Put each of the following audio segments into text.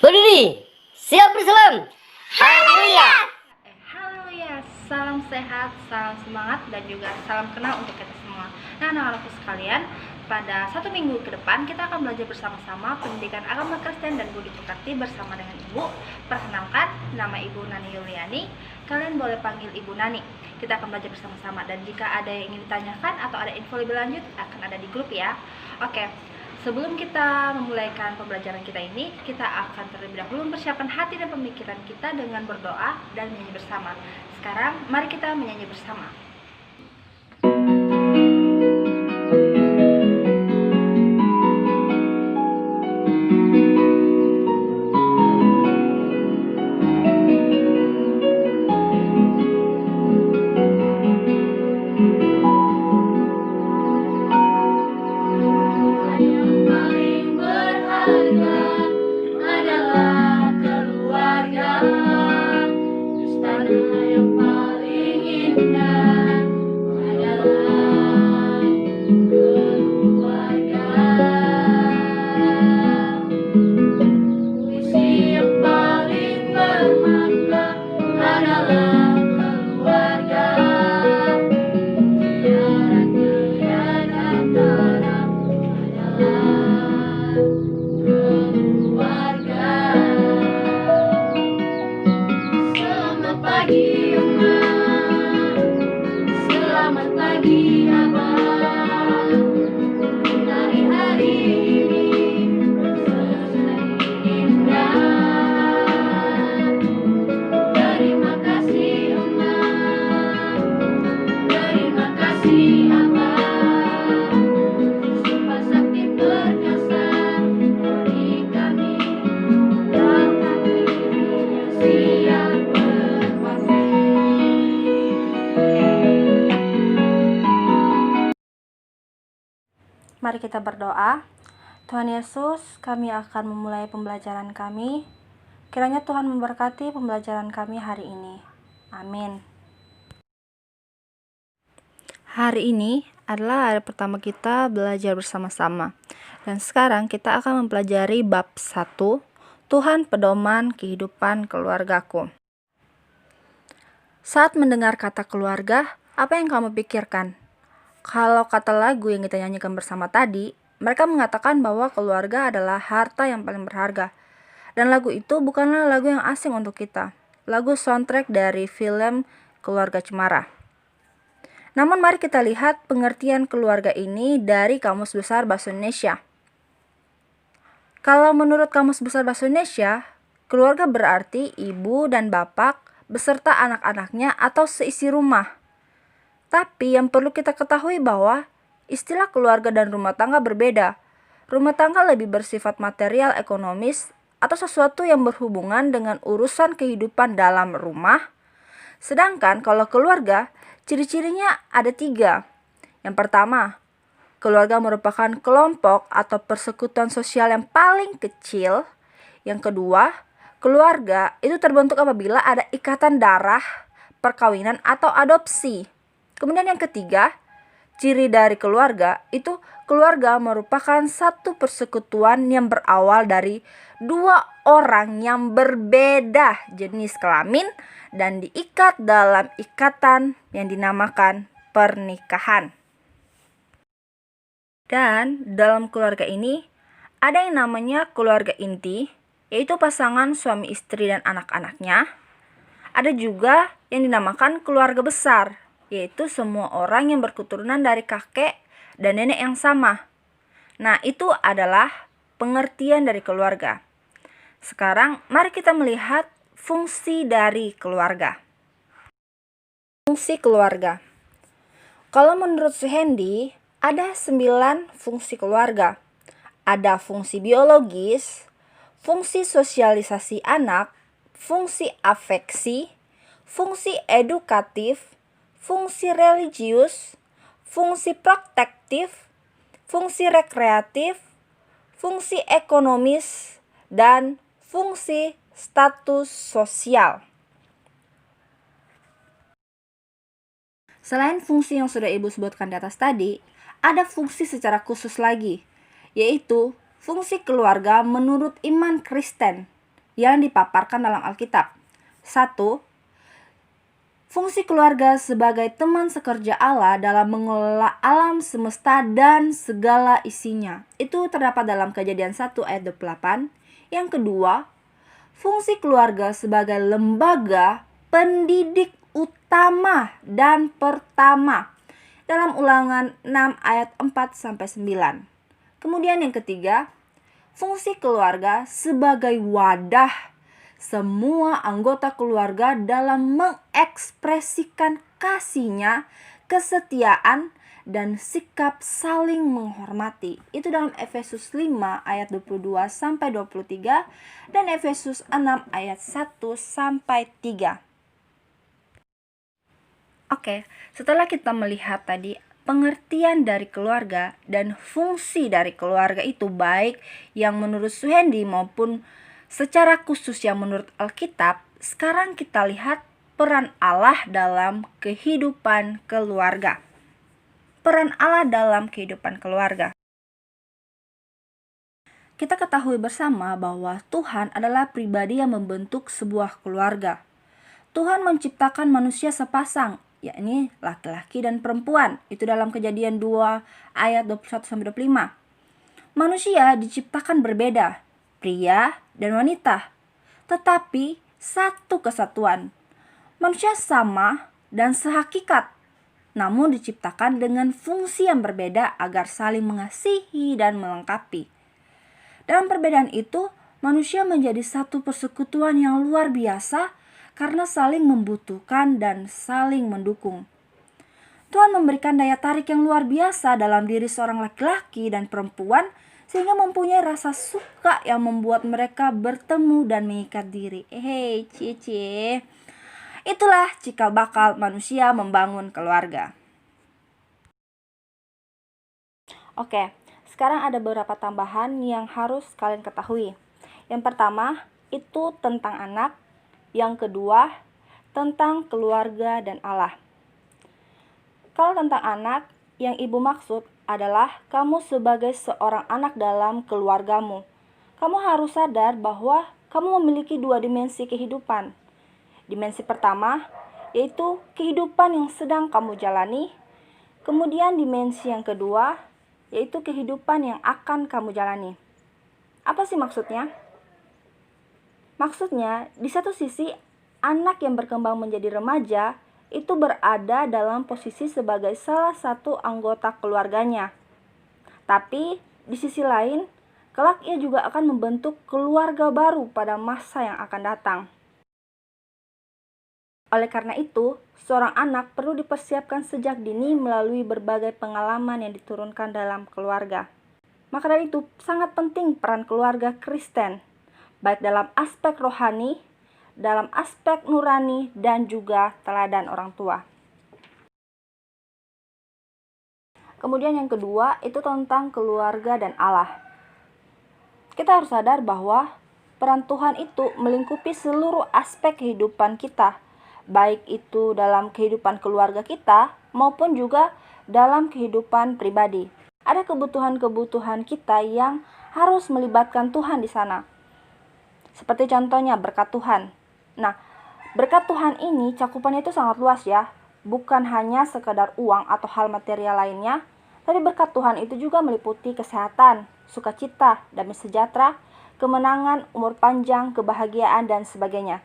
Berdiri, siap berselam. Haleluya. Haleluya, salam sehat, salam semangat, dan juga salam kenal untuk kita semua. Nah, anak-anakku sekalian, pada satu minggu ke depan kita akan belajar bersama-sama pendidikan agama Kristen dan budi pekerti bersama dengan Ibu. Perkenalkan, nama Ibu Nani Yuliani. Kalian boleh panggil Ibu Nani. Kita akan belajar bersama-sama, dan jika ada yang ingin ditanyakan atau ada info lebih lanjut akan ada di grup ya. Oke. Sebelum kita memulaikan pembelajaran kita ini, kita akan terlebih dahulu mempersiapkan hati dan pemikiran kita dengan berdoa dan menyanyi bersama. Sekarang, mari kita menyanyi bersama. Mari kita berdoa. Tuhan Yesus, kami akan memulai pembelajaran kami. Kiranya Tuhan memberkati pembelajaran kami hari ini. Amin. Hari ini adalah hari pertama kita belajar bersama-sama. Dan sekarang kita akan mempelajari bab 1, Tuhan pedoman kehidupan keluargaku. Saat mendengar kata keluarga, apa yang kamu pikirkan? Kalau kata lagu yang kita nyanyikan bersama tadi, mereka mengatakan bahwa keluarga adalah harta yang paling berharga. Dan lagu itu bukanlah lagu yang asing untuk kita. Lagu soundtrack dari film Keluarga Cemara. Namun mari kita lihat pengertian keluarga ini dari Kamus Besar Bahasa Indonesia. Kalau menurut Kamus Besar Bahasa Indonesia, keluarga berarti ibu dan bapak beserta anak-anaknya atau seisi rumah. Tapi yang perlu kita ketahui bahwa istilah keluarga dan rumah tangga berbeda. Rumah tangga lebih bersifat material ekonomis atau sesuatu yang berhubungan dengan urusan kehidupan dalam rumah. Sedangkan kalau keluarga, ciri-cirinya ada 3. Yang pertama, keluarga merupakan kelompok atau persekutuan sosial yang paling kecil. Yang kedua, keluarga itu terbentuk apabila ada ikatan darah, perkawinan atau adopsi. Kemudian yang ketiga, ciri dari keluarga itu keluarga merupakan satu persekutuan yang berawal dari 2 orang yang berbeda jenis kelamin dan diikat dalam ikatan yang dinamakan pernikahan. Dan dalam keluarga ini ada yang namanya keluarga inti, yaitu pasangan suami istri dan anak-anaknya. Ada juga yang dinamakan keluarga besar, yaitu semua orang yang berketurunan dari kakek dan nenek yang sama. Nah, itu adalah pengertian dari keluarga. Sekarang, mari kita melihat fungsi dari keluarga. Fungsi keluarga. Kalau menurut Suhendi, ada 9 fungsi keluarga. Ada fungsi biologis, fungsi sosialisasi anak, fungsi afeksi, fungsi edukatif, fungsi religius, fungsi protektif, fungsi rekreatif, fungsi ekonomis, dan fungsi status sosial. Selain fungsi yang sudah Ibu sebutkan di atas tadi, ada fungsi secara khusus lagi, yaitu fungsi keluarga menurut iman Kristen. yang dipaparkan dalam Alkitab. 1. Fungsi keluarga sebagai teman sekerja Allah dalam mengelola alam semesta dan segala isinya. Itu terdapat dalam Kejadian 1 ayat 28. Yang kedua, fungsi keluarga sebagai lembaga pendidik utama dan pertama dalam Ulangan 6 ayat 4-9. Kemudian yang ketiga, fungsi keluarga sebagai wadah semua anggota keluarga dalam mengekspresikan kasihnya, kesetiaan, dan sikap saling menghormati. Itu dalam Efesus 5 ayat 22-23 dan Efesus 6 ayat 1-3. Oke, setelah kita melihat tadi pengertian dari keluarga dan fungsi dari keluarga itu, baik yang menurut Suhendi maupun secara khusus yang menurut Alkitab, sekarang kita lihat peran Allah dalam kehidupan keluarga. Peran Allah dalam kehidupan keluarga. Kita ketahui bersama bahwa Tuhan adalah pribadi yang membentuk sebuah keluarga. Tuhan menciptakan manusia sepasang, yakni laki-laki dan perempuan. Itu dalam Kejadian 2 ayat 21-25. Manusia diciptakan berbeda, pria dan wanita, tetapi satu kesatuan. Manusia sama dan sehakikat, namun diciptakan dengan fungsi yang berbeda agar saling mengasihi dan melengkapi. Dalam perbedaan itu, manusia menjadi satu persekutuan yang luar biasa karena saling membutuhkan dan saling mendukung. Tuhan memberikan daya tarik yang luar biasa dalam diri seorang laki-laki dan perempuan sehingga mempunyai rasa suka yang membuat mereka bertemu dan mengikat diri. Hei, cie. Itulah cikal bakal manusia membangun keluarga. Oke, sekarang ada beberapa tambahan yang harus kalian ketahui. Yang pertama, itu tentang anak. Yang kedua, tentang keluarga dan Allah. Kalau tentang anak, yang ibu maksud adalah kamu sebagai seorang anak dalam keluargamu. Kamu harus sadar bahwa kamu memiliki dua dimensi kehidupan. Dimensi pertama, yaitu kehidupan yang sedang kamu jalani. Kemudian dimensi yang kedua, yaitu kehidupan yang akan kamu jalani. Apa sih maksudnya? Maksudnya, di satu sisi, anak yang berkembang menjadi remaja itu berada dalam posisi sebagai salah satu anggota keluarganya. Tapi, di sisi lain, kelak ia juga akan membentuk keluarga baru pada masa yang akan datang. Oleh karena itu, seorang anak perlu dipersiapkan sejak dini melalui berbagai pengalaman yang diturunkan dalam keluarga. Maka dari itu, sangat penting peran keluarga Kristen, baik dalam aspek rohani, dalam aspek nurani, dan juga teladan orang tua. Kemudian yang kedua, itu tentang keluarga dan Allah. Kita harus sadar bahwa peran Tuhan itu melingkupi seluruh aspek kehidupan kita, baik itu dalam kehidupan keluarga kita maupun juga dalam kehidupan pribadi. Ada kebutuhan-kebutuhan kita yang harus melibatkan Tuhan di sana. Seperti contohnya berkat Tuhan. Nah, berkat Tuhan ini cakupannya itu sangat luas ya. Bukan hanya sekedar uang atau hal material lainnya, tapi berkat Tuhan itu juga meliputi kesehatan, sukacita, damai sejahtera, kemenangan, umur panjang, kebahagiaan, dan sebagainya.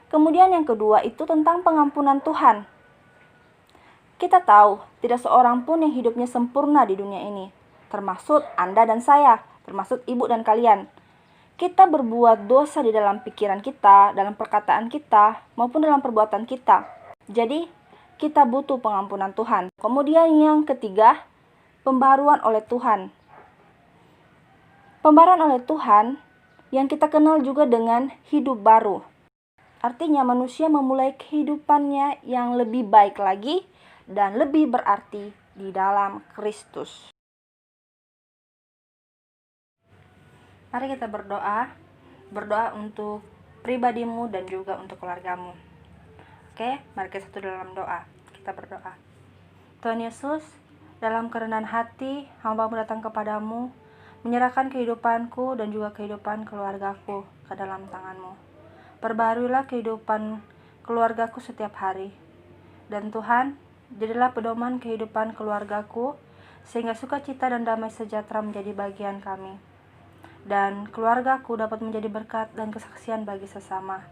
Kemudian yang kedua itu tentang pengampunan Tuhan. Kita tahu, tidak seorang pun yang hidupnya sempurna di dunia ini, termasuk Anda dan saya, termasuk ibu dan kalian. Kita berbuat dosa di dalam pikiran kita, dalam perkataan kita, maupun dalam perbuatan kita. Jadi, kita butuh pengampunan Tuhan. Kemudian yang ketiga, pembaruan oleh Tuhan. Pembaruan oleh Tuhan yang kita kenal juga dengan hidup baru. Artinya manusia memulai kehidupannya yang lebih baik lagi dan lebih berarti di dalam Kristus. Mari kita berdoa untuk pribadimu dan juga untuk keluargamu. Oke, mari kita satu dalam doa. Kita berdoa. Tuhan Yesus, dalam kerendahan hati, hamba-Mu datang kepadamu, menyerahkan kehidupanku dan juga kehidupan keluargaku ke dalam tangan-Mu. Perbaharuilah kehidupan keluargaku setiap hari. Dan Tuhan, jadilah pedoman kehidupan keluargaku, sehingga sukacita dan damai sejahtera menjadi bagian kami. Dan keluargaku dapat menjadi berkat dan kesaksian bagi sesama.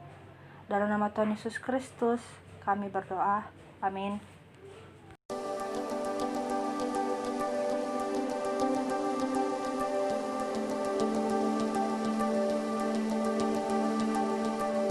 Dalam nama Tuhan Yesus Kristus, kami berdoa. Amin.